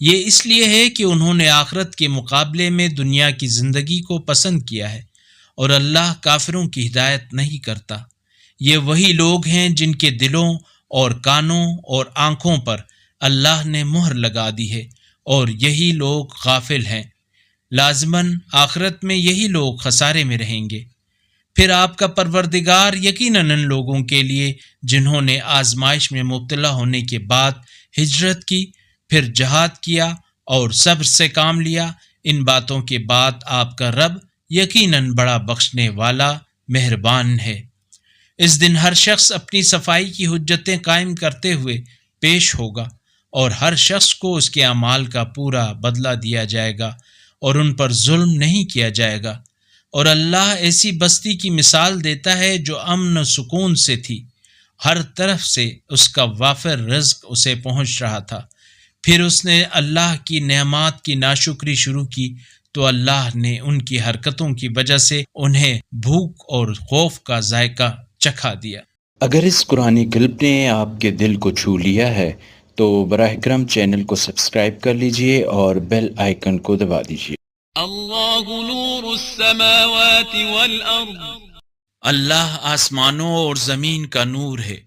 یہ اس لیے ہے کہ انہوں نے آخرت کے مقابلے میں دنیا کی زندگی کو پسند کیا ہے، اور اللہ کافروں کی ہدایت نہیں کرتا۔ یہ وہی لوگ ہیں جن کے دلوں اور کانوں اور آنکھوں پر اللہ نے مہر لگا دی ہے، اور یہی لوگ غافل ہیں۔ لازماً آخرت میں یہی لوگ خسارے میں رہیں گے۔ پھر آپ کا پروردگار یقیناً ان لوگوں کے لیے جنہوں نے آزمائش میں مبتلا ہونے کے بعد ہجرت کی، پھر جہاد کیا اور صبر سے کام لیا، ان باتوں کے بعد آپ کا رب یقیناً بڑا بخشنے والا مہربان ہے۔ اس دن ہر شخص اپنی صفائی کی حجتیں قائم کرتے ہوئے پیش ہوگا، اور ہر شخص کو اس کے اعمال کا پورا بدلہ دیا جائے گا، اور ان پر ظلم نہیں کیا جائے گا۔ اور اللہ ایسی بستی کی مثال دیتا ہے جو امن و سکون سے تھی، ہر طرف سے اس کا وافر رزق اسے پہنچ رہا تھا۔ پھر اس نے اللہ کی نعمات کی ناشکری شروع کی تو اللہ نے ان کی حرکتوں کی وجہ سے انہیں بھوک اور خوف کا ذائقہ چکھا دیا۔ اگر اس قرآنی کلپ نے آپ کے دل کو چھو لیا ہے تو براہ کرم چینل کو سبسکرائب کر لیجئے اور بیل آئیکن کو دبا دیجئے۔ اللہ نور السماوات والارض، اللہ آسمانوں اور زمین کا نور ہے۔